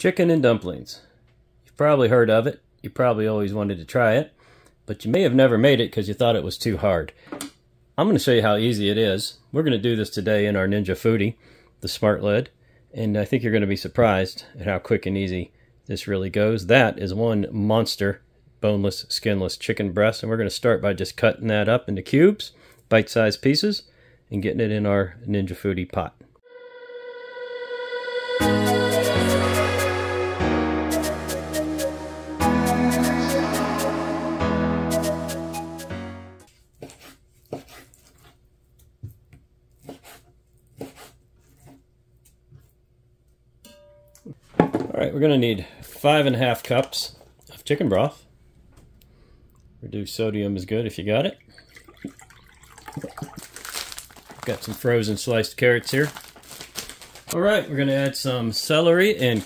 Chicken and dumplings. You've probably heard of it. You probably always wanted to try it, but you may have never made it because you thought it was too hard. I'm going to show you how easy it is. We're going to do this today in our Ninja Foodi, the smart lid, and I think you're going to be surprised at how quick and easy this really goes. That is one monster boneless, skinless chicken breast, and we're going to start by just cutting that up into cubes, bite-sized pieces, and getting it in our Ninja Foodi pot. Alright, we're going to need 5½ cups of chicken broth. Reduced sodium is good if you got it. Got some frozen sliced carrots here. Alright, we're going to add some celery and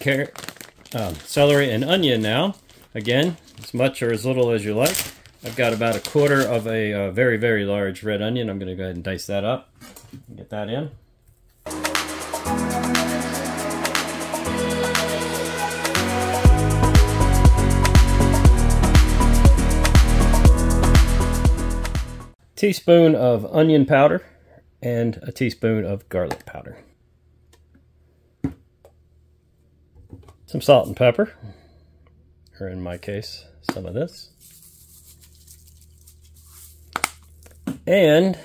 onion now. Again, as much or as little as you like. I've got about 1/4 of a very, very large red onion. I'm going to go ahead and dice that up. Get that in. Teaspoon of onion powder and a teaspoon of garlic powder. Some salt and pepper, or in my case, some of this. And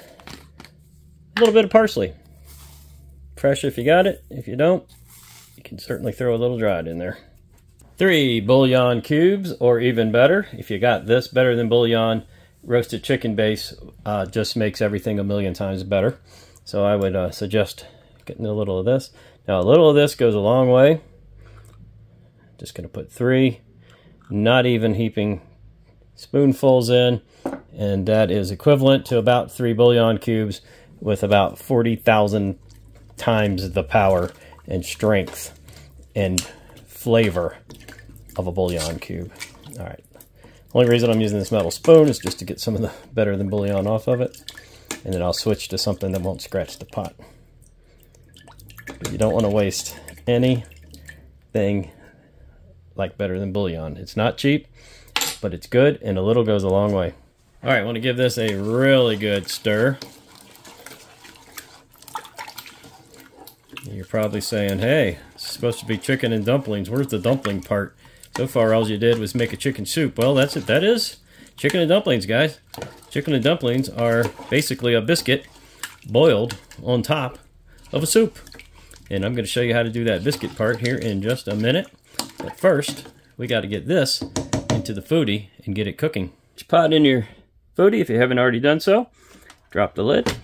a little bit of parsley. Fresh if you got it. If you don't, you can certainly throw a little dried in there. 3 bouillon cubes, or even better, if you got this better than bouillon, roasted chicken base just makes everything a million times better. So I would suggest getting a little of this. Now a little of this goes a long way. Just going to put 3, not even heaping spoonfuls in, and that is equivalent to about 3 bouillon cubes with about 40,000 times the power and strength and flavor of a bouillon cube. All right. Only reason I'm using this metal spoon is just to get some of the better than bouillon off of it. And then I'll switch to something that won't scratch the pot. But you don't want to waste anything like better than bouillon. It's not cheap, but it's good, and a little goes a long way. All right, I want to give this a really good stir. You're probably saying, hey, it's supposed to be chicken and dumplings. Where's the dumpling part? So far, all you did was make a chicken soup. Well, that's it. That is chicken and dumplings, guys. Chicken and dumplings are basically a biscuit boiled on top of a soup. And I'm going to show you how to do that biscuit part here in just a minute. But first, we got to get this into the Foodi and get it cooking. Put your pot in your Foodi if you haven't already done so. Drop the lid.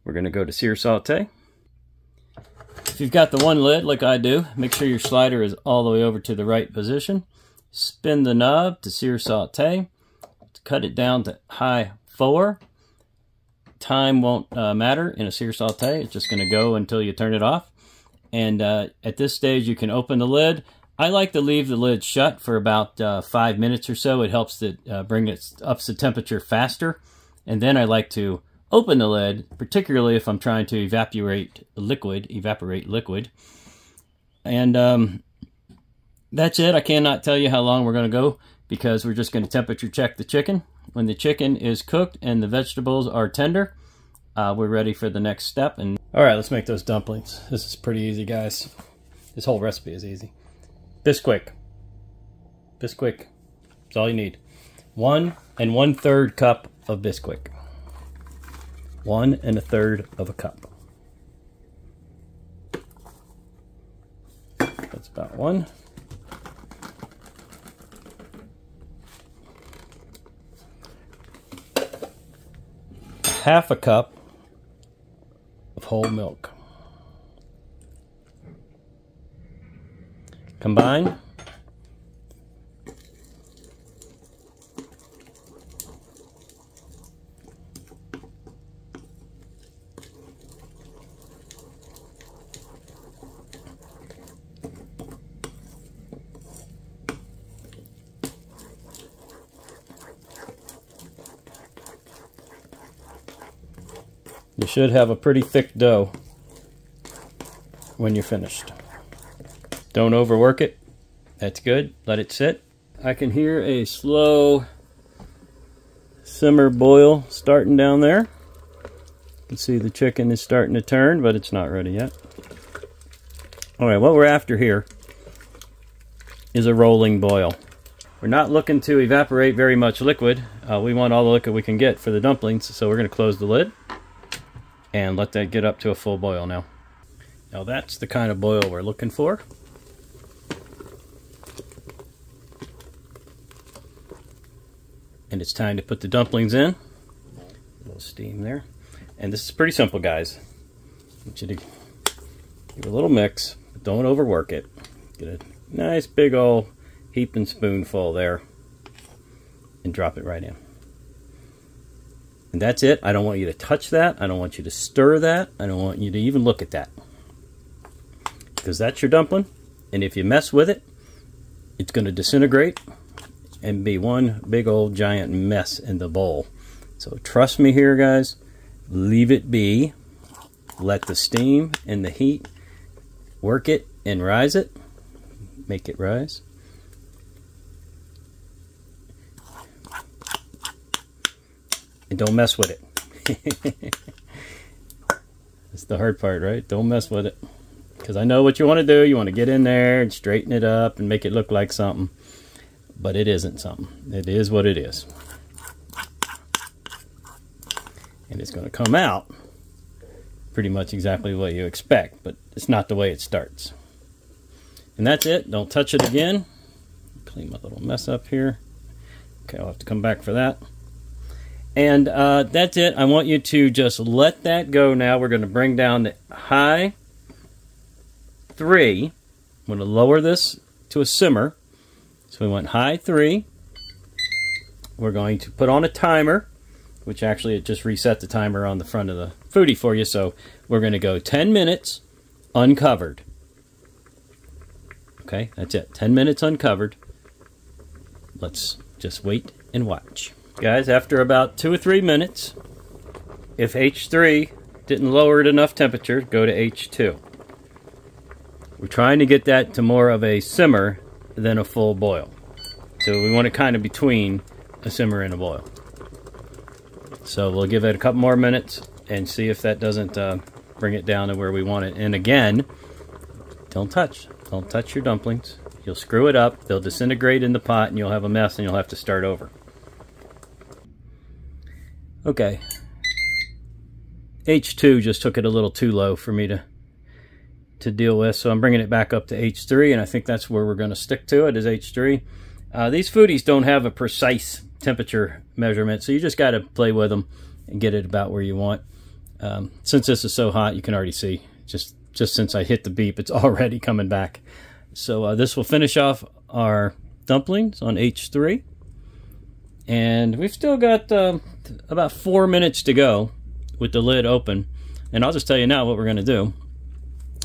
We're going to go to sear saute. If you've got the one lid like I do, make sure your slider is all the way over to the right position. Spin the knob to sear saute. Cut it down to high 4. Time won't matter in a sear saute. It's just going to go until you turn it off. And at this stage you can open the lid. I like to leave the lid shut for about 5 minutes or so. It helps to bring it up to temperature faster. And then I like to open the lid, particularly if I'm trying to evaporate liquid. And that's it. I cannot tell you how long we're going to go because we're just going to temperature check the chicken. When the chicken is cooked and the vegetables are tender, we're ready for the next step. And all right, let's make those dumplings. This is pretty easy, guys. This whole recipe is easy. Bisquick. Bisquick. That's all you need. 1 1/3 cup of Bisquick. 1 1/3 cup. That's about 1. Half a cup of whole milk. Combine. You should have a pretty thick dough when you're finished. Don't overwork it. That's good. Let it sit. I can hear a slow simmer boil starting down there. You can see the chicken is starting to turn, but it's not ready yet. Alright, what we're after here is a rolling boil. We're not looking to evaporate very much liquid. We want all the liquid we can get for the dumplings, so we're going to close the lid and let that get up to a full boil now. Now that's the kind of boil we're looking for. And it's time to put the dumplings in. A little steam there. And this is pretty simple, guys. I want you to give a little mix, but don't overwork it. Get a nice big old heaping spoonful there and drop it right in. And that's it. I don't want you to touch that. I don't want you to stir that. I don't want you to even look at that. Because that's your dumpling. And if you mess with it, it's going to disintegrate and be one big old giant mess in the bowl. So trust me here, guys. Leave it be. Let the steam and the heat work it and rise it. Make it rise. And don't mess with it. That's the hard part, right? Don't mess with it. Because I know what you want to do. You want to get in there and straighten it up and make it look like something. But it isn't something. It is what it is. And it's going to come out pretty much exactly what you expect. But it's not the way it starts. And that's it. Don't touch it again. Clean my little mess up here. Okay, I'll have to come back for that. And that's it. I want you to just let that go now. We're going to bring down the high 3. I'm going to lower this to a simmer. So we went high 3. We're going to put on a timer, which actually it just reset the timer on the front of the Foodi for you. So we're going to go 10 minutes uncovered. Okay, that's it. 10 minutes uncovered. Let's just wait and watch. Guys, after about 2 or 3 minutes, if H3 didn't lower it enough temperature, go to H2. We're trying to get that to more of a simmer than a full boil. So we want it kind of between a simmer and a boil. So we'll give it a couple more minutes and see if that doesn't bring it down to where we want it. And again, don't touch your dumplings. You'll screw it up, they'll disintegrate in the pot, and you'll have a mess and you'll have to start over. Okay, H2 just took it a little too low for me to deal with, so I'm bringing it back up to H3, and I think that's where we're going to stick to it, is H3. These Foodies don't have a precise temperature measurement, so you just got to play with them and get it about where you want. Since this is so hot, you can already see, just since I hit the beep, it's already coming back. So this will finish off our dumplings on H3. And we've still got about 4 minutes to go with the lid open. And I'll just tell you now what we're going to do.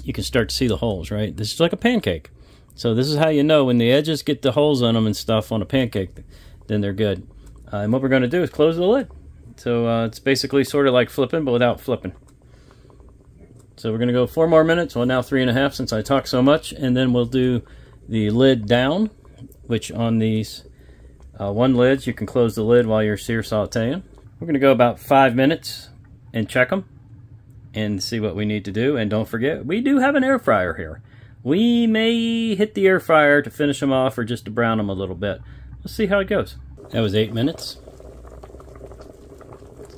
You can start to see the holes, right? This is like a pancake. So this is how you know when the edges get the holes on them and stuff on a pancake, then they're good. And what we're going to do is close the lid. So it's basically sort of like flipping, but without flipping. So we're going to go 4 more minutes. Well, now 3.5 since I talk so much. And then we'll do the lid down, which on these one lids, you can close the lid while you're sear sauteing. We're going to go about 5 minutes and check them and see what we need to do. And don't forget, we do have an air fryer here. We may hit the air fryer to finish them off or just to brown them a little bit. Let's see how it goes. That was 8 minutes.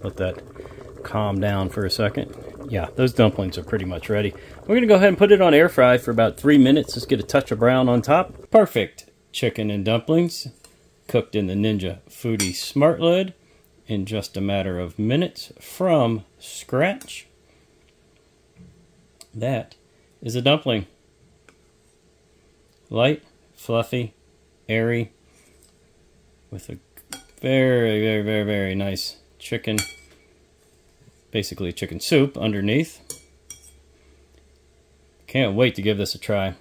Let that calm down for a second. Yeah, those dumplings are pretty much ready. We're going to go ahead and put it on air fry for about 3 minutes. Just get a touch of brown on top. Perfect chicken and dumplings cooked in the Ninja Foodi Smart Lid in just a matter of minutes from scratch. That is a dumpling. Light, fluffy, airy, with a very, very, very, very nice chicken, basically chicken soup underneath. Can't wait to give this a try.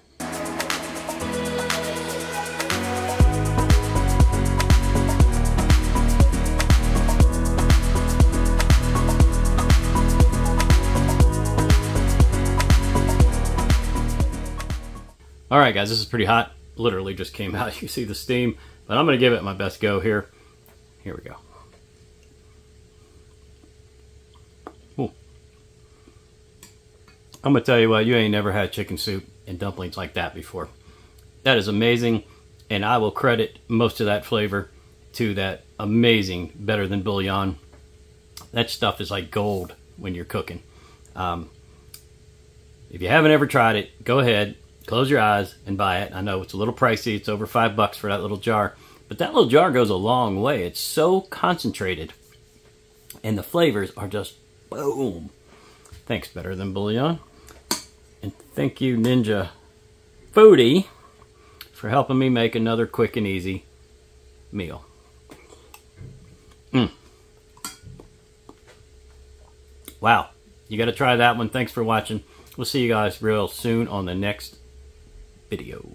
All right, guys, this is pretty hot. Literally just came out. You see the steam, but I'm going to give it my best go here. Here we go. Ooh. I'm going to tell you what, you ain't never had chicken soup and dumplings like that before. That is amazing, and I will credit most of that flavor to that amazing better than bouillon. That stuff is like gold when you're cooking. If you haven't ever tried it, go ahead, close your eyes and buy it. I know it's a little pricey. It's over $5 for that little jar, but that little jar goes a long way. It's so concentrated, and the flavors are just boom. Thanks, Better Than Bouillon. And thank you, Ninja Foodi, for helping me make another quick and easy meal. Wow, you got to try that one. Thanks for watching. We'll see you guys real soon on the next video.